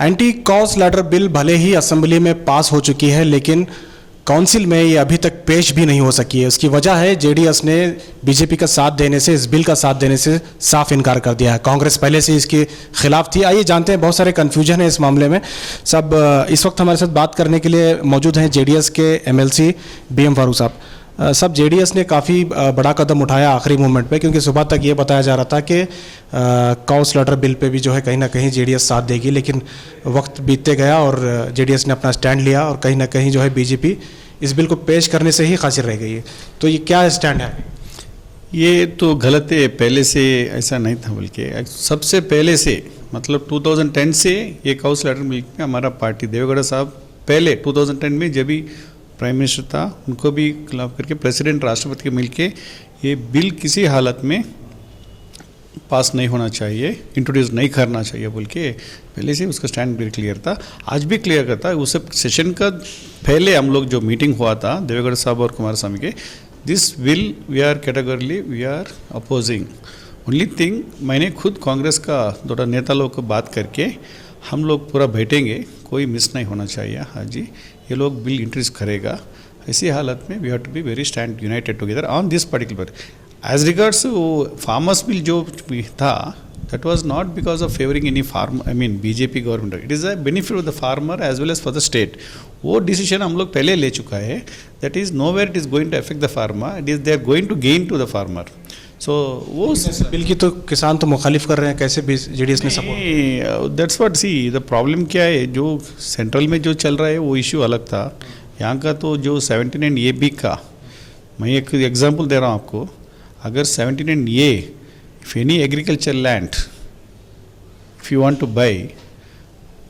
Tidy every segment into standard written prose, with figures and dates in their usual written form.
Anti cause letter bill भले ही assembly में पास हो चुकी है, लेकिन काउंसिल में ये अभी तक पेश भी नहीं हो सकी है। उसकी वजह है जेडीएस ने बीजेपी का साथ देने से, इस बिल का साथ देने से साफ इनकार कर दिया है। कांग्रेस पहले से इसके खिलाफ थी। आइए जानते हैं, बहुत सारे कन्फ्यूजन है इस मामले में। सब इस वक्त हमारे साथ बात करने के लिए मौजूद हैं जेडीएस के एमएलसी बीएम फारूक साहब। सब जेडीएस ने काफ़ी बड़ा कदम उठाया आखिरी मोमेंट पे, क्योंकि सुबह तक ये बताया जा रहा था कि काउंस लेटर बिल पे भी जो है कहीं ना कहीं जेडीएस साथ देगी, लेकिन वक्त बीतते गया और जेडीएस ने अपना स्टैंड लिया और कहीं ना कहीं जो है बीजेपी इस बिल को पेश करने से ही कासिर रह गई है। तो ये क्या स्टैंड है? ये तो गलत है, पहले से ऐसा नहीं था, बल्कि सबसे पहले से मतलब 2010 से ये काउंस लेटर मिल के हमारा पार्टी देवेगौड़ा साहब पहले 2010 में जब भी प्राइम मिनिस्टर था उनको भी खिलाफ करके प्रेसिडेंट राष्ट्रपति के मिलके ये बिल किसी हालत में पास नहीं होना चाहिए, इंट्रोड्यूस नहीं करना चाहिए बोल के पहले से उसका स्टैंड बिल क्लियर था। आज भी क्लियर करता है। उस सेशन का पहले हम लोग जो मीटिंग हुआ था देवेगौड़ा साहब और कुमारस्वामी के, this will we are categorically we are opposing. Only thing, मैंने खुद कांग्रेस का थोड़ा नेता लोग को बात करके हम लोग पूरा बैठेंगे, कोई मिस नहीं होना चाहिए। हाँ जी, ये लोग बिल इंट्रोड्यूस करेगा। ऐसी हालत में we have to be very stand united together on this particular. As regards farmers bill जो था, that was not because of favoring any farm, I mean BJP government, it is a benefit of the farmer as well as for the state। वो decision हम लोग पहले ले चुका है। that is nowhere it is going to affect the farmer, it is they are going to gain to the farmer। so वो bill की तो किसान तो मुखालिफ कर रहे हैं, कैसे जेडीएस ने support? That's what, see the problem क्या है, जो सेंट्रल में जो चल रहा है वो इश्यू अलग था। यहाँ का तो जो 79A का, मैं एक एग्जांपल दे रहा हूँ आपको। अगर 79A, if any agriculture land, if you want to buy,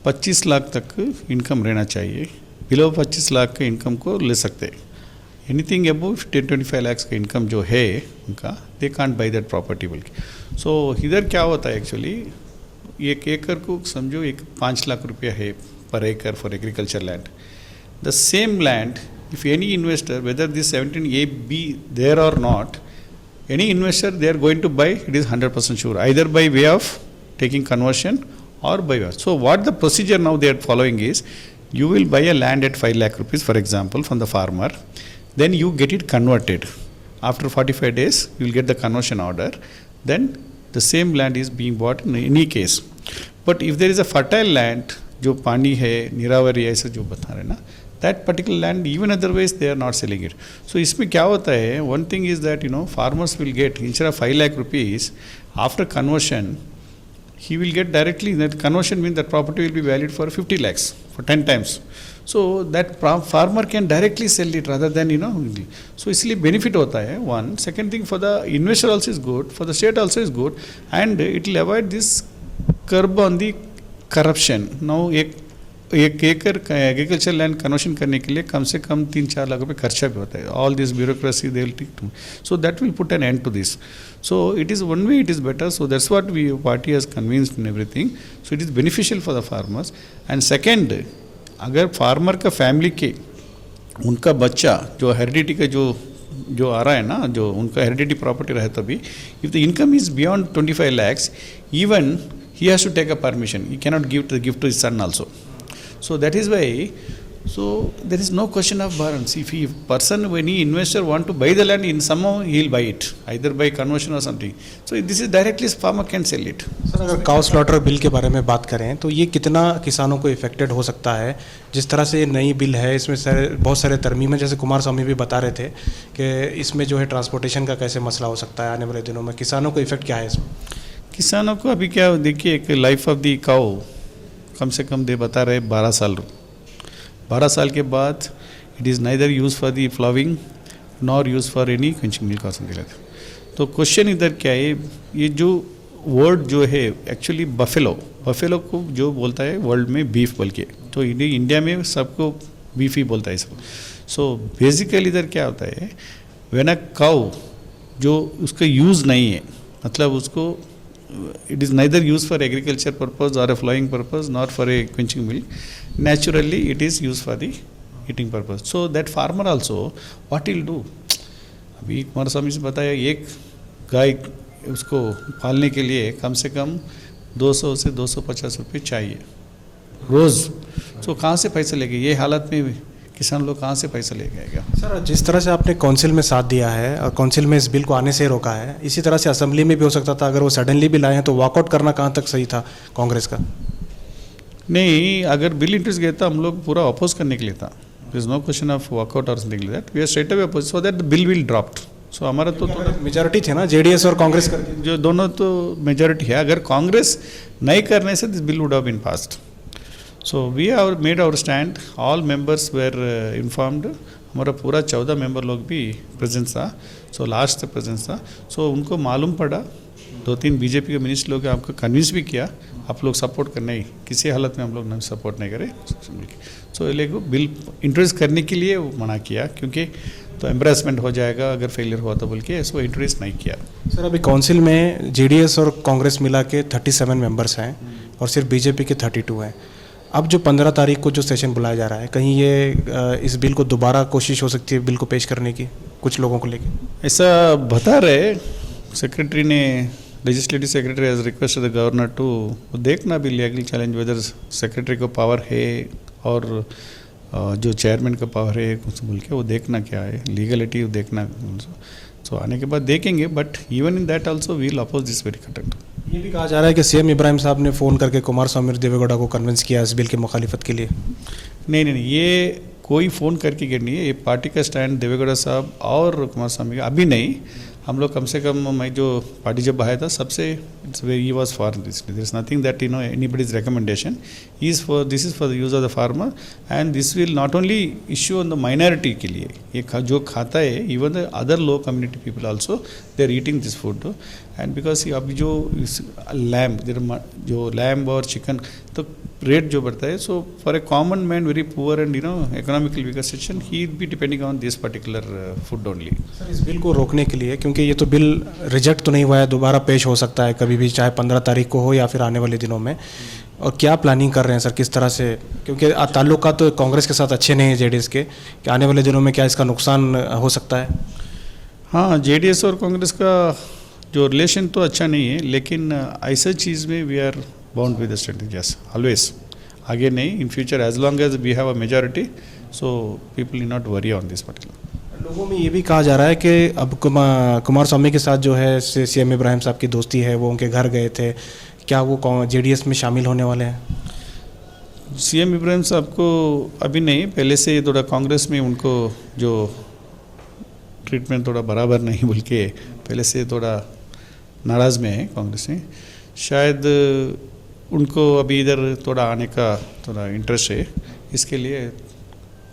25 lakh तक इनकम रहना चाहिए। बिलो 25 लाख के इनकम को ले सकते। एनीथिंग अबव 10-25 लाख का इनकम जो है उनका, they can't by that property बोल के। सो इधर क्या होता है एक्चुअली, एक एकड़ को समझो एक 5 लाख रुपया है पर एकड़ for agriculture land. The same land, if any investor, whether this 17A be there or not, any investor they are going to buy, it is 100% sure, either by way of taking conversion or by way. So what the procedure now they are following is, you will buy a land at 5 lakh rupees for example from the farmer, then you get it converted. After 45 days you will get the conversion order, then the same land is being bought in any case। but if there is a fertile land, जो पानी है, नीरावरी ऐसे जो बता रहे ना, that particular land, even otherwise they are not selling it। so इसमें क्या होता है, one thing is that farmers will get, instead of 5 lakh rupees, after conversion he will get directly, that conversion means that property will be valued for 50 lakhs for 10 times। so that farmer can directly sell it rather than so इसलिए benefit होता है one। second thing, for the investor also is good, for the state also is good, and it will avoid this curb on the corruption। now एक एकड़ agriculture land conversion करने के लिए कम से कम 3-4 लाख रुपये खर्चा भी होता है। All this bureaucracy they will take to, so that will put an end to this. So it is one way, it is better. So that's what we party has convinced in everything. So it is beneficial for the farmers. And second, अगर farmer का family के उनका बच्चा जो heredity का जो आ रहा है ना, जो उनका हेरिडिटी प्रॉपर्टी रहे, तभी if the income is beyond 25 lakhs, even he has to take a permission, he cannot give the gift to his son also. So that is why, so there is no question of balance. If person, when he investor want to buy the land, in somehow he will buy it, either by conversion or something. So this is directly farmer can sell it। Sir, अगर काउंस letter bill के बारे में बात करें तो ये कितना किसानों को इफेक्टेड हो सकता है? जिस तरह से ये नई बिल है, इसमें बहुत सारे तरमीमें, जैसे कुमारस्वामी भी बता रहे थे कि इसमें जो है ट्रांसपोर्टेशन का कैसे मसला हो सकता है आने वाले दिनों में, किसानों को इफेक्ट क्या है इसमें? किसानों को अभी क्या, देखिए, एक लाइफ ऑफ द काउ कम से कम दे बता रहे 12 साल। 12 साल के बाद it is neither use for the flavouring nor use for any consuming milk और समथिंग लाइक दैट। तो क्वेश्चन इधर क्या है, ये जो वर्ड जो है एक्चुअली बफेलो को जो बोलता है वर्ल्ड में बीफ बोल के, तो इंडिया में सबको बीफ ही बोलता है सब। सो बेसिकली इधर क्या होता है, व्हेन अ काउ जो उसका यूज़ नहीं है, मतलब उसको it is neither used for agriculture purpose or a flowing purpose nor for a quenching milk, naturally it is used for the eating purpose। so that farmer also what he'll do, अभी कुमारस्वामी से बताया, एक गाय उसको पालने के लिए कम से कम 200 से 250 रुपये चाहिए, रोज़। तो कहाँ से पैसा लेके, ये हालत में किसान लोग कहाँ से पैसा लेके आएगा। सर जिस तरह से आपने काउंसिल में साथ दिया है और काउंसिल में इस बिल को आने से रोका है, इसी तरह से असेंबली में भी हो सकता था। अगर वो सडनली भी लाए हैं तो वॉकआउट करना कहाँ तक सही था कांग्रेस का? नहीं, अगर बिल इंट्रोड्यूस किया था हम लोग पूरा अपोज करने के लिए था। There is no question of walkout और something like that, we are straight away oppose so that the bill will dropped. So हमारा तो मेजॉरिटी थे ना जेडीएस और कांग्रेस का, जो दोनों तो मेजॉरिटी है। अगर कांग्रेस नहीं करने से this bill would have been passed. So we have made our stand, all members were informed. हमारा पूरा 14 मेंबर लोग भी प्रेजेंट था, सो लास्ट तक प्रेजेंट था। सो उनको मालूम पड़ा, 2-3 बीजेपी के मिनिस्टर लोग आपको कन्विंस भी किया, आप लोग सपोर्ट करने ही किसी हालत में हम लोग सपोर्ट नहीं करें। सो ये लोग बिल इंट्रोड्यूस करने के लिए वो मना किया, क्योंकि तो एम्ब्रेसमेंट हो जाएगा अगर फेलियर हुआ तो बोल के इसको इंट्रोड्यूस नहीं किया। सर अभी काउंसिल में जेडीएस और कांग्रेस मिला के 37 मेंबर्स हैं और सिर्फ बीजेपी के 32 हैं। अब जो 15 तारीख को जो सेशन बुलाया जा रहा है, कहीं ये इस बिल को दोबारा कोशिश हो सकती है बिल को पेश करने की कुछ लोगों को लेकर? ऐसा बता रहे सेक्रेटरी ने, legislative secretary has requested the governor to देखना भी लीगल चैलेंज वेदर सेक्रेटरी को पावर है और जो चेयरमैन का पावर है कुछ बोल के वो देखना क्या है, लीगलिटी देखना। सो आने के बाद देखेंगे, but even in that also we will oppose this very content. ये भी कहा जा रहा है कि सीएम इब्राहिम साहब ने फ़ोन करके कुमार स्वामी और देवेगौड़ा को कन्विंस किया इस बिल की मुखालिफत के लिए। नहीं, ये कोई फ़ोन करके गिर नहीं है, ये पार्टी का स्टैंड देवेगौड़ा साहब और कुमार स्वामी का अभी नहीं। हम लोग कम से कम, मैं जो पार्टी जब आया था सबसे ही was for this, there is nothing that anybody's recommendation is for, this is for the use of the farmer and this will not only issue on the minority के लिए, ये जो खाता है even the other low community people also they are eating this food. And because अभी जो lamb, जो lamb और चिकन तो रेट जो बढ़ता है, so for a common man very poor and economical weaker section he be depending on this particular food only. Sir इस bill को रोकने के लिए, क्योंकि ये तो बिल रिजेक्ट तो नहीं हुआ है, दोबारा पेश हो सकता है कभी भी, चाहे 15 तारीख को हो या फिर आने वाले दिनों में, और क्या प्लानिंग कर रहे हैं सर किस तरह से? क्योंकि ताल्लुकात तो कांग्रेस के साथ अच्छे नहीं है जेडीएस के, कि आने वाले दिनों में क्या इसका नुकसान हो सकता है? हाँ, जेडीएस और कांग्रेस का जो रिलेशन तो अच्छा नहीं है, लेकिन ऐसा चीज़ में we are bound with the strategy, yes always. आगे नहीं, in future as long as we have a majority, so people need not worry on this particular. लोगों में ये भी कहा जा रहा है कि अब कुमार स्वामी के साथ जो है सीएम इब्राहिम साहब की दोस्ती है, वो उनके घर गए थे, क्या वो जेडीएस में शामिल होने वाले हैं? सीएम इब्राहिम साहब को अभी नहीं, पहले से थोड़ा कांग्रेस में उनको जो ट्रीटमेंट थोड़ा बराबर नहीं बोल के पहले से थोड़ा नाराज़ में है कांग्रेस में। शायद उनको अभी इधर थोड़ा आने का थोड़ा इंटरेस्ट है, इसके लिए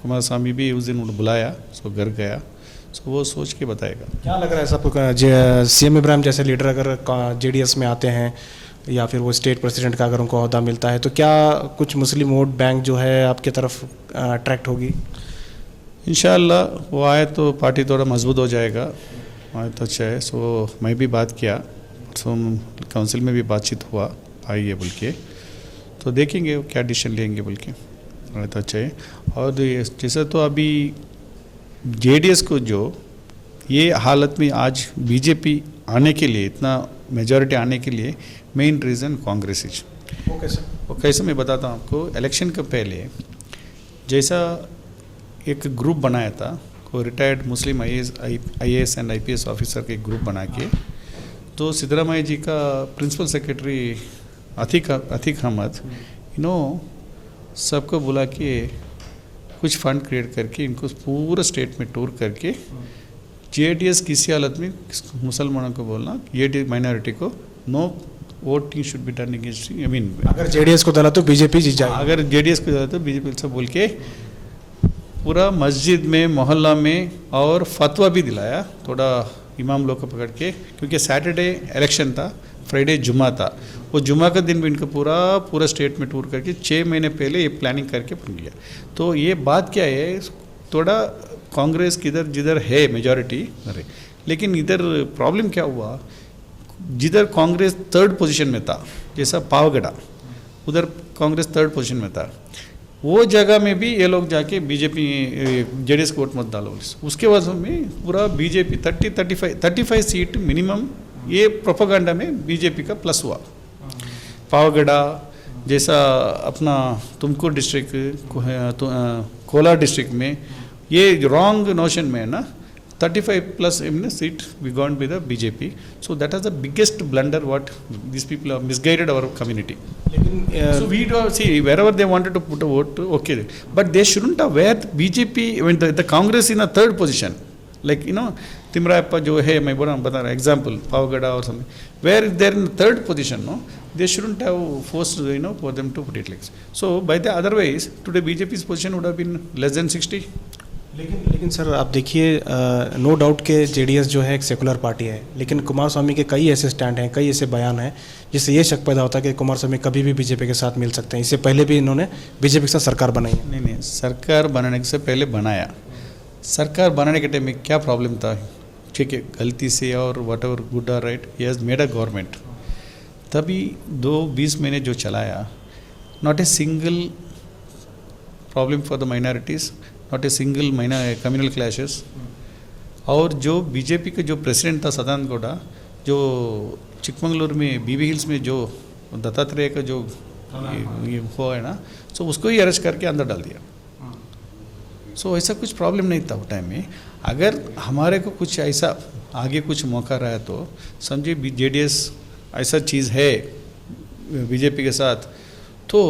कुमार स्वामी भी उस दिन उन्होंने बुलाया, सो घर गया, सो वो सोच के बताएगा। क्या लग रहा है सबको, सीएम इब्राहिम जैसे लीडर अगर जेडीएस में आते हैं या फिर वो स्टेट प्रेसिडेंट का अगर उनको ओहदा मिलता है, तो क्या कुछ मुस्लिम वोट बैंक जो है आपकी तरफ अट्रैक्ट होगी? इंशाअल्लाह वो आए तो पार्टी थोड़ा मजबूत हो जाएगा, आए तो अच्छा है। सो मैं भी बात किया, सो काउंसिल में भी बातचीत हुआ, आई है बोल के, तो देखेंगे वो क्या डिसीजन लेंगे बोल के, आए तो अच्छा है। और जैसा तो अभी जेडीएस को जो ये हालत में आज बीजेपी आने के लिए, इतना मेजॉरिटी आने के लिए मेन रीज़न कांग्रेस ही। वो कैसे मैं बताता हूँ आपको। इलेक्शन के पहले जैसा एक ग्रुप बनाया था, को retired Muslim IAS and IPS officer के ग्रुप बना के, तो सिद्धरामैया जी का प्रिंसिपल सेक्रेटरी अतीक अहमद सबको बुला के कुछ फंड क्रिएट करके इनको पूरा स्टेट में टूर करके जेडीएस किसी हालत में मुसलमानों को बोलना, ये माइनॉरिटी को no voting should be done against, I mean अगर जेडीएस को डाला तो बीजेपी जीत जाएगी, अगर जेडीएस को डाला तो बीजेपी सब बोल के पूरा मस्जिद में, मोहल्ला में और फतवा भी दिलाया थोड़ा इमाम लोग को पकड़ के, क्योंकि सैटरडे इलेक्शन था, फ्राइडे जुमा था, वो जुमा का दिन भी इनको पूरा स्टेट में टूर करके 6 महीने पहले ये प्लानिंग करके बन गया। तो ये बात क्या है, थोड़ा कांग्रेस किधर जिधर है मेजॉरिटी, अरे लेकिन इधर प्रॉब्लम क्या हुआ, जिधर कांग्रेस 3rd पोजीशन में था, जैसा पावगढ़ उधर कांग्रेस 3rd पोजीशन में था, वो जगह में भी ये लोग जाके बीजेपी जेडीएस को वोट मत डालो, उसके वजह में पूरा बीजेपी 35 सीट मिनिमम ये प्रोपेगेंडा में बीजेपी का प्लस हुआ। पावगढ़ जैसा अपना तुमकुर डिस्ट्रिक्ट कोलार डिस्ट्रिक्ट में ये रॉन्ग नोशन में है ना 35+ seat we gone by the BJP. So that is the biggest blunder what this people are misguided our community. So we do see wherever they wanted to put a vote, okay, but they shouldn't have where BJP when the Congress in a third position, like Timrayappa जो है मैं बता रहा example Pavagada or something, where they're in the third position, no, they shouldn't have forced for them to put it like. So by the otherwise today BJP's position would have been less than 60. लेकिन sir आप देखिए no doubt के JDS जो है एक secular party है, लेकिन कुमार स्वामी के कई ऐसे स्टैंड हैं, कई ऐसे बयान हैं जिससे ये शक पैदा होता है कि कुमार स्वामी कभी भी बीजेपी के साथ मिल सकते हैं. इससे पहले भी इन्होंने बीजेपी के साथ सरकार बनाई है. नहीं सरकार बनाने से पहले बनाया. सरकार बनाने के टाइम में क्या प्रॉब्लम था, ठीक है, गलती से और whatever good or right he has made a government. तभी 2-20 महीने जो चलाया, not a single problem for the minorities, not a single communal clashes. और जो बीजेपी के जो प्रेसिडेंट था सदानंद गौड़ा, जो चिकमंगलूर में बीबी हिल्स में जो दत्तात्रेय का जो ये हुआ है ना, सो उसको ही अरेस्ट करके अंदर डाल दिया. सो ऐसा कुछ प्रॉब्लम नहीं था उस टाइम में. अगर हमारे को कुछ ऐसा आगे कुछ मौका रहा है तो समझिए जेडीएस ऐसा चीज़ है बीजेपी के साथ, तो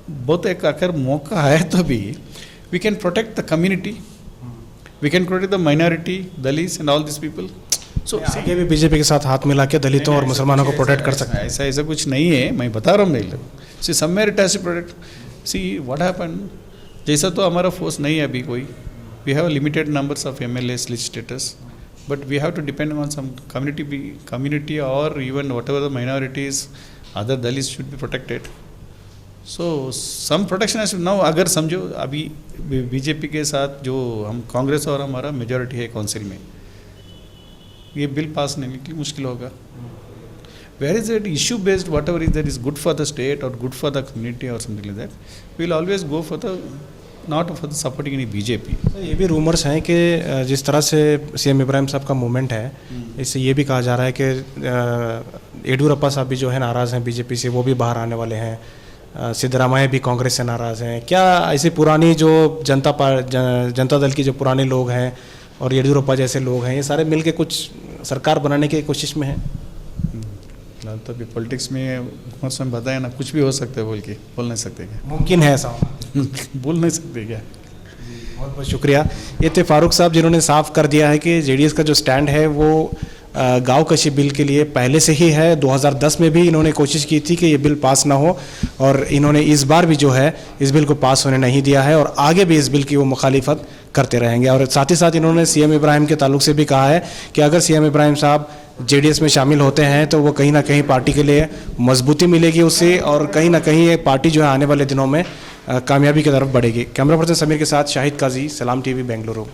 बहुत एक अगर मौका है तो भी we can protect the community, we can protect the minority, Dalits and all these people. So आगे भी बीजेपी के साथ हाथ मिला के दलितों और मुसलमानों को प्रोटेक्ट कर सकते हैं. ऐसा कुछ नहीं है, मैं बता रहा हूँ नहीं. सी somewhere it has to protect. See what happened, जैसा तो हमारा फोर्स नहीं है अभी कोई. We have limited numbers of MLAs, legislators, but we have to depend on some community or even whatever the minorities, other Dalits should be protected. So some protection है. Now अगर समझो अभी बीजेपी के साथ जो हम कांग्रेस और हमारा मेजॉरिटी है काउंसिल में, ये बिल पास नहीं के लिए मुश्किल होगा. Where is it issue based whatever is that is good for the state और गुड फॉर द कम्युनिटी और something like that, we will always go for the not for the supporting any BJP. ये भी rumours हैं कि जिस तरह से CM Ibrahim साहब का मूवमेंट है, इससे ये भी कहा जा रहा है कि येडियुरप्पा साहब भी जो है नाराज़ हैं बीजेपी से, वो भी बाहर आने वाले हैं. सिद्धरामैया भी कांग्रेस से नाराज़ हैं. क्या ऐसी पुरानी जो जनता दल की जो पुराने लोग हैं और येडियुरप्पा जैसे लोग हैं, ये सारे मिलके कुछ सरकार बनाने की कोशिश में हैं? फिलहाल तो अभी पॉलिटिक्स में मौसम बताया ना, कुछ भी हो सकता है बोल नहीं सकते क्या? मुमकिन है ऐसा? बोल नहीं सकते क्या? बहुत बहुत शुक्रिया. ये थे फारूक साहब जिन्होंने साफ कर दिया है कि जेडीएस का जो स्टैंड है वो गांव कशी बिल के लिए पहले से ही है. 2010 में भी इन्होंने कोशिश की थी कि ये बिल पास ना हो, और इन्होंने इस बार भी जो है इस बिल को पास होने नहीं दिया है, और आगे भी इस बिल की वो मुखालिफत करते रहेंगे. और साथ ही साथ इन्होंने सीएम इब्राहिम के ताल्लुक से भी कहा है कि अगर सीएम इब्राहिम साहब जेडीएस में शामिल होते हैं तो वो कहीं ना कहीं पार्टी के लिए मजबूती मिलेगी उससे, और कहीं ना कहीं ये पार्टी जो है आने वाले दिनों में कामयाबी की तरफ बढ़ेगी. कैमरा पर्सन समीर के साथ शाहिद काजी, सलाम टीवी, बेंगलुरु.